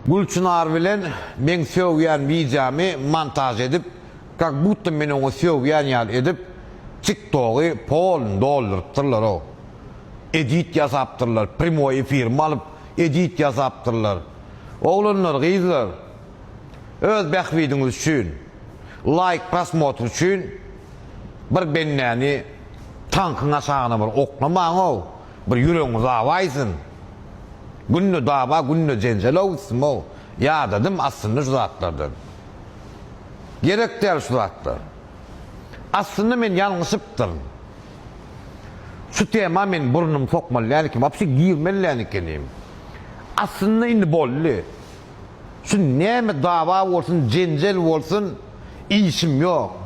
Gülçınar bilen men söwýän videomy montaj edip, как будто men onu söwýän ýaly edip, TikTok'y pol doldurypdyrlar o. Edit ýazapdyrlar, primoy efir alyp edit ýazapdyrlar. Oglanlar, gyzlar, öz bähwidiňiz üçin, like prosmotr üçin bir bennäni tankyňa sagyna bir oklamaň o, bir ýüregiňiz awaýsyn. Günni daba, günni jenjel olsun o. Ya dedim aslında şu zatlardan. Gerek değil şu zatlar. Aslında men yanlışıptım. Şu tema men burnum sokmalı yani ki, vapsi girmeli yani kendim. Aslında indi bolli. Şu neme dava olsun, jenjel olsun, işim yok.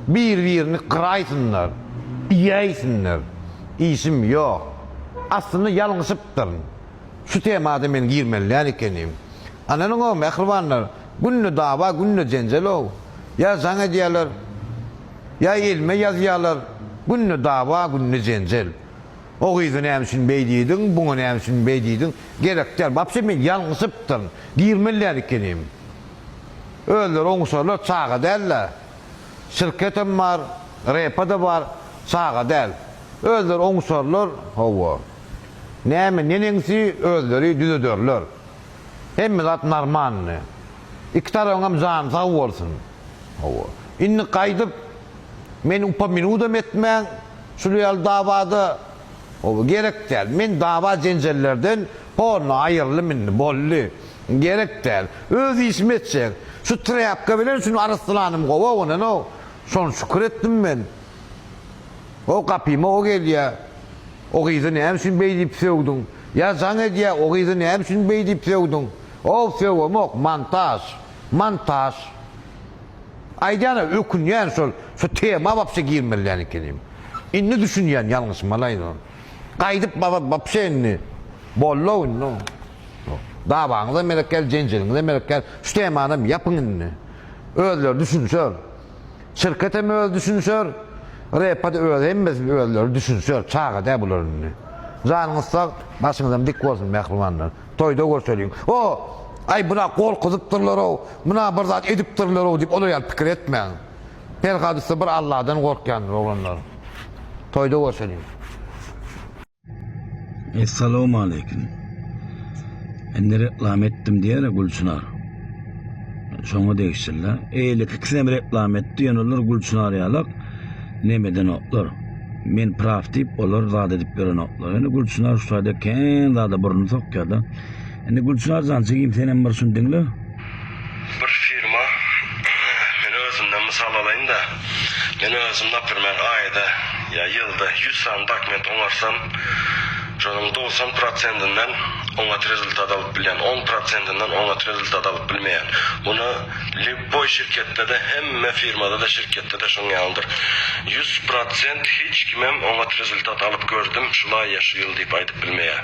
Birini kıraysınlar, iyeysinler. İşim yok. Aslında yanlışıptım. Şu temada men girmeli yani kendim. Ananın o mehribanlar, günlü dava, günlü jenjel o. Ya sana diyorlar, ya ilme yazıyorlar, günlü dava, günlü jenjel. O yüzden emsin beydiydin, bunu emsin beydiydin. Gerek der, vapsi men yanlışıptım. Girmeli yani kendim. Öller, oňuşarlar çağa derler. Şirketim var, repa da var, çağa der. Öller, oňuşarlar, hova. Nenengsi özleri düzedörler. Hem zat narmanlı. İki tarafım can sağ olsun. İnni kaydıp men upa minudam etmen şuraya davada gerek der. Men dava jenjellerden porno ayırlı minni bolli. Gerek der. Öz işim etsen. Şu treyapka bilen şunu arastılanım kova ona no. Son şükür ettim ben. O kapıma o geliyor. O kızı ne hemşin beydip sevdun. Ya sana diye o kızı ne hemşin beydip sevdun. O sevmek montaj. Aydana ökünyen şu tema vapse girmeli yani kendim. İnni düşünyen yalnız malayın o. Kaydıp vapse inni. Bollo inni. Davanıza melekkel, jenjelinize melekkel. Şu temanı yapın inni. Özler düşünsör. Şirkete mi öz düşünsör. Repada öğrenmez mi öğrenler düşünsör, çağa da bularını. Zanınızsa başınızdan dik olsun mehrimanlar. Toyda görseliyin. O, ay buna korkutuptırlar o, buna bir zat ediptırlar o deyip onu fikir etmeyin. Her hadisi bir Allah'dan korkayanlar olanlar. Toyda görseliyin. Esselamu aleyküm. Ben de reklam ettim diye Gülçınar. Şonu değiştirler. Eylik ikisine bir reklam etti, yanılır Gülçınar yalak. Nemeden otlar. Men praf deyip olar zat edip beren otlar. Yani Gülçınar şu sayda ken zada burnu sokyadı. Yani Gülçınar zansı kim senen bir şun dinle? Bir firma, men özümden misal alayım da, men özümde bir ayda ya yılda 100 tane dokument onarsam, şonun 90%'inden oňat rezultat alıp bilen, 10%'inden oňat rezultat alıp bilmeyen. Bunu Liboy şirkette de, hemme firmada da, şirkette de şoň ýaldyr. 100% hiç kimem oňat rezultat alıp gördüm, şulay ýaşaýyl diýip aýdyp bilmeýär.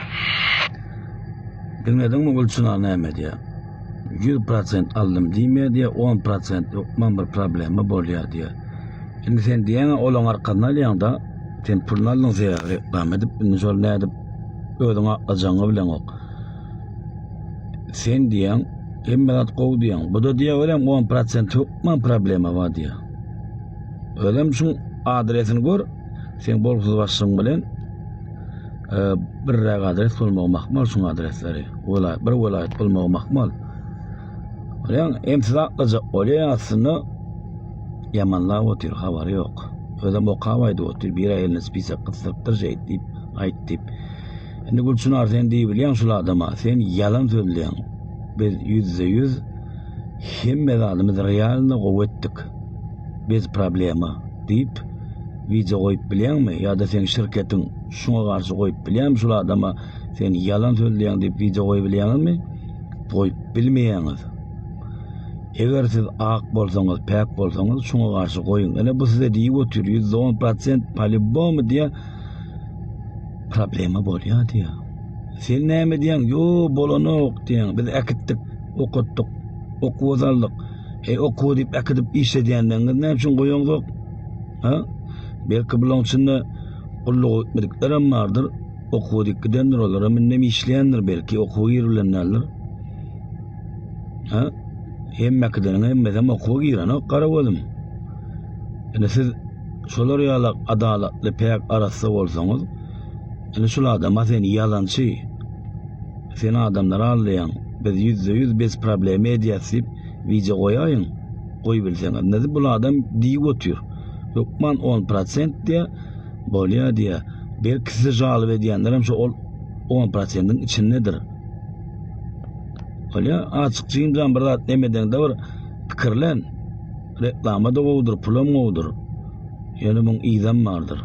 Bilmedin mi Gülçınar näme diýär? 100% aldım diýme diýär, 10% ýokman bir problemi bolýar diýär. Şimdi sen diýen olaň arkadan alýanda, sen pulny aldyň diýär, reklam edip, indi şol nädip özüňe ajaňy bilen ok. Sen diýen, hemmelat gow diýen, bu da diýär ölen 10% ýokman problemi bar diýär. Ölem şu adresini gör, sen bolsuz başsyň bilen bir adres bolmagy makmal şu adresleri. Bir welayet bolmagy makmal. Ölen emsiz aklyja olýar aslında yamanlar otur, habary ýok. Ölem o kawaýda otur, bir aýylyny spisak kysdypdyr diýip aýtdyp. Endi Gülçınar sen diýip bilýän şol adama, sen yalan söýleýän. Biz %100 hemme adamyz realny gowy etdik. Biz problema diýip video goýup bilýänmi? Ýa-da sen şirketiň şoňa garşy goýup bilýänmi şol adama sen yalan söýleýän diýip video goýup bilýänmi? Goýup bilmeýäňiz. Eger siz ak bolsaňyz, päk bolsaňyz şoňa garşy goýun. Ene bu size diýip otur, %10% palibom diýe problema bolýar diýär. Sen näme diýen? Yo, bolanok diýen. Biz akitdik, okutdyk, okuw aldyk. Okuw diýip akitip işledýänden näme üçin goýaňyz? Ha? Belki bulan içinde kulluk etmediklerim vardır. Okuw diýip gidenler olar, men näme işleýändir belki okuw ýerlenlerler. Ha? Hemmekden hemmeden okuwa giren o qara bolum. Ene siz şolar ýaly adalatly pek arasy bolsaňyz, ene şularda seni yalançy, seni adamlar alýan, biz %100 biz problemi edýäsip video goýaýyn. Goý bilseňiz, näde bu adam diýip otur. Yok man 10% diye bolýa diye. Bir kişi jalyp edýänler hem şu 10%'ın içindedir. Öyle açıkçı imzan bir zat demeden de var fikirlen reklama da oğudur, pulum oğudur. Yani bunun izan vardır.